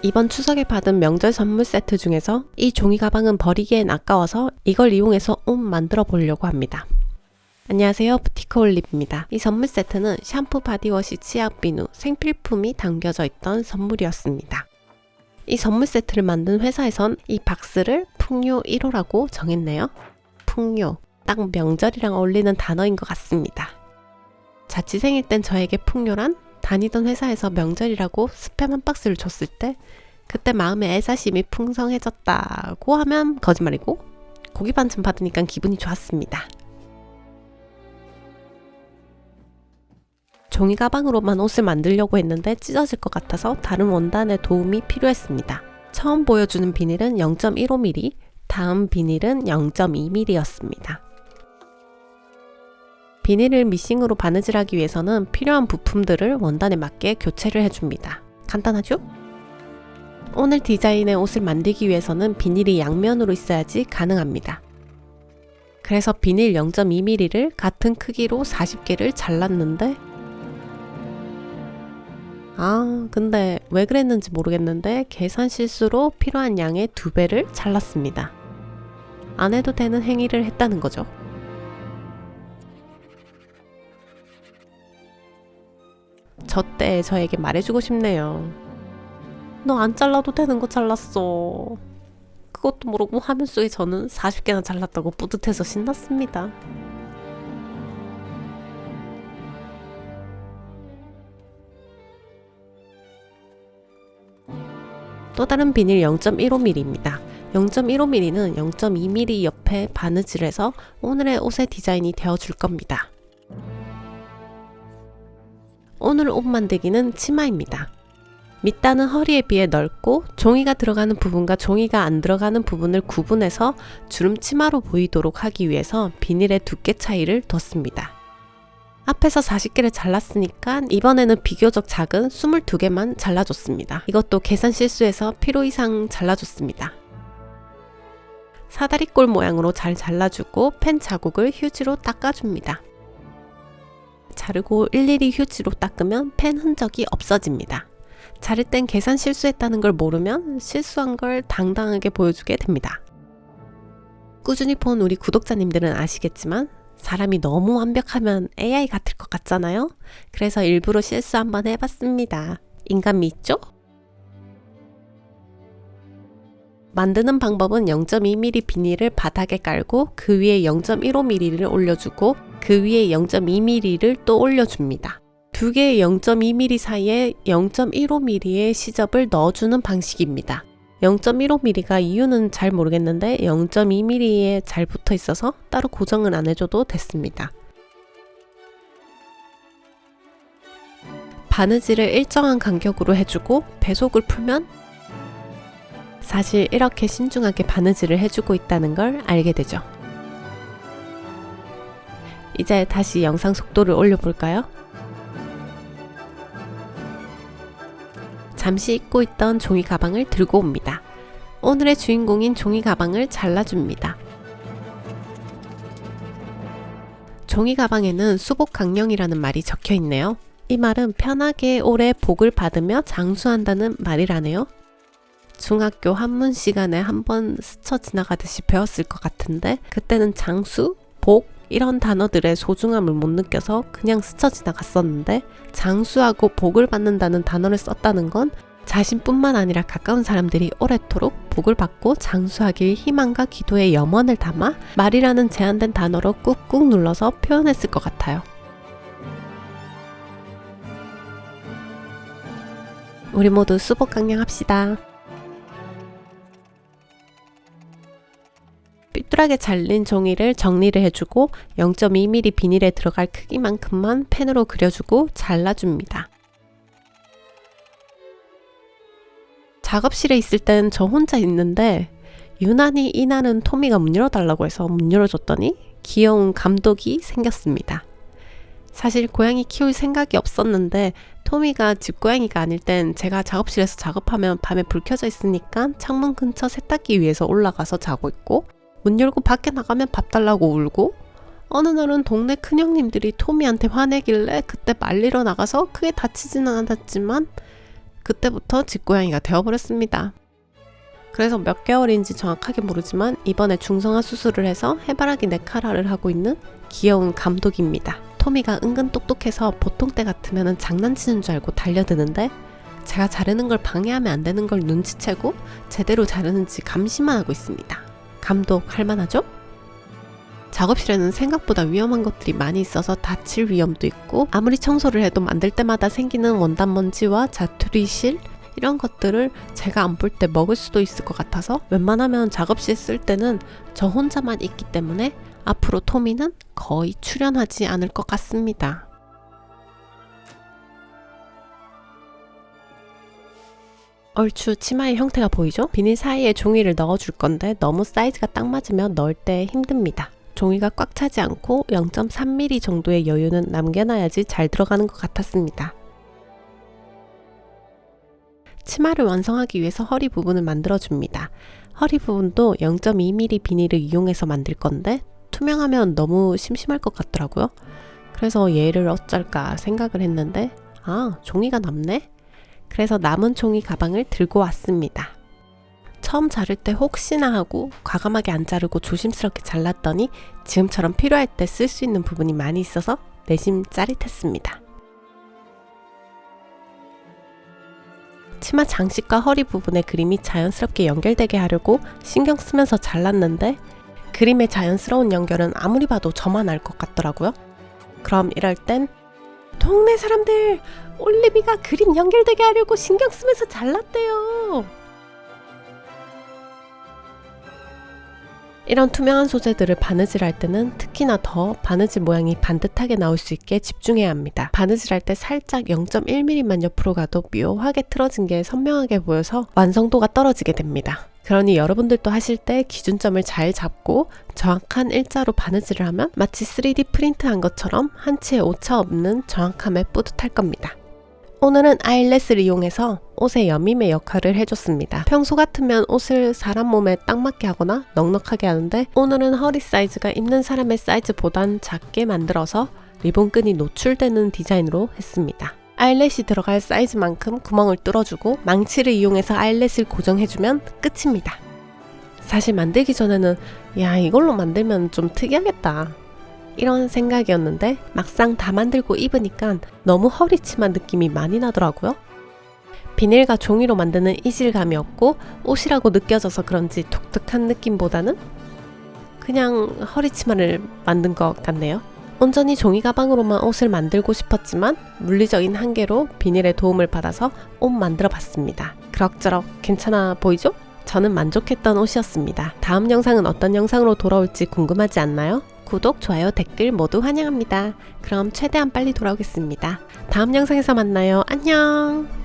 이번 추석에 받은 명절 선물 세트 중에서 이 종이 가방은 버리기엔 아까워서 이걸 이용해서 옷 만들어 보려고 합니다. 안녕하세요, 부티크 올립입니다. 이 선물 세트는 샴푸, 바디워시, 치약, 비누, 생필품이 담겨져 있던 선물이었습니다. 이 선물 세트를 만든 회사에선 이 박스를 풍요 1호라고 정했네요. 풍요, 딱 명절이랑 어울리는 단어인 것 같습니다. 자취 생일 땐 저에게 풍요란 다니던 회사에서 명절이라고 스팸 한 박스를 줬을 때 그때 마음의 애사심이 풍성해졌다고 하면 거짓말이고, 고기 반찬 받으니까 기분이 좋았습니다. 종이 가방으로만 옷을 만들려고 했는데 찢어질 것 같아서 다른 원단의 도움이 필요했습니다. 처음 보여주는 비닐은 0.15mm, 다음 비닐은 0.2mm였습니다. 비닐을 미싱으로 바느질하기 위해서는 필요한 부품들을 원단에 맞게 교체를 해줍니다. 간단하죠? 오늘 디자인의 옷을 만들기 위해서는 비닐이 양면으로 있어야지 가능합니다. 그래서 비닐 0.2mm를 같은 크기로 40개를 잘랐는데, 근데 왜 그랬는지 모르겠는데 계산 실수로 필요한 양의 2배를 잘랐습니다. 안 해도 되는 행위를 했다는 거죠. 저 때 저에게 말해주고 싶네요. 너 안 잘라도 되는 거 잘랐어. 그것도 모르고 화면 속에 저는 40개나 잘랐다고 뿌듯해서 신났습니다. 또 다른 비닐 0.15mm입니다. 0.15mm는 0.2mm 옆에 바느질해서 오늘의 옷의 디자인이 되어줄 겁니다. 오늘 옷 만들기는 치마입니다. 밑단은 허리에 비해 넓고 종이가 들어가는 부분과 종이가 안 들어가는 부분을 구분해서 주름 치마로 보이도록 하기 위해서 비닐의 두께 차이를 뒀습니다. 앞에서 40개를 잘랐으니까 이번에는 비교적 작은 22개만 잘라줬습니다. 이것도 계산 실수해서 필요 이상 잘라줬습니다. 사다리꼴 모양으로 잘 잘라주고 펜 자국을 휴지로 닦아줍니다. 자르고 일일이 휴지로 닦으면 펜 흔적이 없어집니다. 자를 땐 계산 실수했다는 걸 모르면 실수한 걸 당당하게 보여주게 됩니다. 꾸준히 본 우리 구독자님들은 아시겠지만 사람이 너무 완벽하면 AI 같을 것 같잖아요? 그래서 일부러 실수 한번 해봤습니다. 인간미 있죠? 만드는 방법은 0.2mm 비닐을 바닥에 깔고 그 위에 0.15mm를 올려주고 그 위에 0.2mm를 또 올려줍니다. 두 개의 0.2mm 사이에 0.15mm의 시접을 넣어주는 방식입니다. 0.15mm가 이유는 잘 모르겠는데 0.2mm에 잘 붙어 있어서 따로 고정을 안 해줘도 됐습니다. 바느질을 일정한 간격으로 해주고 배속을 풀면 사실 이렇게 신중하게 바느질을 해주고 있다는 걸 알게 되죠. 이제 다시 영상 속도를 올려볼까요? 잠시 잊고 있던 종이 가방을 들고 옵니다. 오늘의 주인공인 종이 가방을 잘라줍니다. 종이 가방에는 수복강령이라는 말이 적혀 있네요. 이 말은 편하게 오래 복을 받으며 장수한다는 말이라네요. 중학교 한문 시간에 한번 스쳐 지나가듯이 배웠을 것 같은데 그때는 장수, 복 이런 단어들의 소중함을 못 느껴서 그냥 스쳐 지나갔었는데, 장수하고 복을 받는다는 단어를 썼다는 건 자신뿐만 아니라 가까운 사람들이 오래도록 복을 받고 장수하길 희망과 기도의 염원을 담아 말이라는 제한된 단어로 꾹꾹 눌러서 표현했을 것 같아요. 우리 모두 수복강령 합시다. 삐뚤하게 잘린 종이를 정리를 해주고 0.2mm 비닐에 들어갈 크기만큼만 펜으로 그려주고 잘라줍니다. 작업실에 있을 땐 저 혼자 있는데 유난히 이날은 토미가 문 열어달라고 해서 문 열어줬더니 귀여운 감독이 생겼습니다. 사실 고양이 키울 생각이 없었는데 토미가 집고양이가 아닐 땐 제가 작업실에서 작업하면 밤에 불 켜져 있으니까 창문 근처 세탁기 위에서 올라가서 자고 있고, 문 열고 밖에 나가면 밥 달라고 울고, 어느 날은 동네 큰형님들이 토미한테 화내길래 그때 말리러 나가서 크게 다치지는 않았지만 그때부터 집고양이가 되어버렸습니다. 그래서 몇 개월인지 정확하게 모르지만 이번에 중성화 수술을 해서 해바라기 네카라를 하고 있는 귀여운 감독입니다. 토미가 은근 똑똑해서 보통 때 같으면 장난치는 줄 알고 달려드는데 제가 자르는 걸 방해하면 안 되는 걸 눈치채고 제대로 자르는지 감시만 하고 있습니다. 감독 할만하죠? 작업실에는 생각보다 위험한 것들이 많이 있어서 다칠 위험도 있고 아무리 청소를 해도 만들 때마다 생기는 원단 먼지와 자투리실 이런 것들을 제가 안 볼 때 먹을 수도 있을 것 같아서 웬만하면 작업실 쓸 때는 저 혼자만 있기 때문에 앞으로 토미는 거의 출연하지 않을 것 같습니다. 얼추 치마의 형태가 보이죠? 비닐 사이에 종이를 넣어줄 건데 너무 사이즈가 딱 맞으면 넣을 때 힘듭니다. 종이가 꽉 차지 않고 0.3mm 정도의 여유는 남겨놔야지 잘 들어가는 것 같았습니다. 치마를 완성하기 위해서 허리 부분을 만들어줍니다. 허리 부분도 0.2mm 비닐을 이용해서 만들 건데 투명하면 너무 심심할 것 같더라고요. 그래서 얘를 어쩔까 생각을 했는데 종이가 남네? 그래서 남은 종이 가방을 들고 왔습니다. 처음 자를 때 혹시나 하고 과감하게 안 자르고 조심스럽게 잘랐더니 지금처럼 필요할 때 쓸 수 있는 부분이 많이 있어서 내심 짜릿했습니다. 치마 장식과 허리 부분의 그림이 자연스럽게 연결되게 하려고 신경 쓰면서 잘랐는데 그림의 자연스러운 연결은 아무리 봐도 저만 알 것 같더라고요. 그럼 이럴 땐 동네 사람들! 올리비가 그림 연결되게 하려고 신경 쓰면서 잘랐대요. 이런 투명한 소재들을 바느질할 때는 특히나 더 바느질 모양이 반듯하게 나올 수 있게 집중해야 합니다. 바느질할 때 살짝 0.1mm만 옆으로 가도 묘하게 틀어진 게 선명하게 보여서 완성도가 떨어지게 됩니다. 그러니 여러분들도 하실 때 기준점을 잘 잡고 정확한 일자로 바느질을 하면 마치 3D 프린트한 것처럼 한치의 오차 없는 정확함에 뿌듯할 겁니다. 오늘은 아일렛을 이용해서 옷의 여밈의 역할을 해줬습니다. 평소 같으면 옷을 사람 몸에 딱 맞게 하거나 넉넉하게 하는데 오늘은 허리 사이즈가 입는 사람의 사이즈보단 작게 만들어서 리본끈이 노출되는 디자인으로 했습니다. 아일렛이 들어갈 사이즈만큼 구멍을 뚫어주고 망치를 이용해서 아일렛을 고정해주면 끝입니다. 사실 만들기 전에는 이걸로 만들면 좀 특이하겠다 이런 생각이었는데 막상 다 만들고 입으니까 너무 허리치마 느낌이 많이 나더라고요. 비닐과 종이로 만드는 이질감이 없고 옷이라고 느껴져서 그런지 독특한 느낌보다는 그냥 허리치마를 만든 것 같네요. 온전히 종이 가방으로만 옷을 만들고 싶었지만 물리적인 한계로 비닐의 도움을 받아서 옷 만들어 봤습니다. 그럭저럭 괜찮아 보이죠? 저는 만족했던 옷이었습니다. 다음 영상은 어떤 영상으로 돌아올지 궁금하지 않나요? 구독, 좋아요, 댓글 모두 환영합니다. 그럼 최대한 빨리 돌아오겠습니다. 다음 영상에서 만나요. 안녕!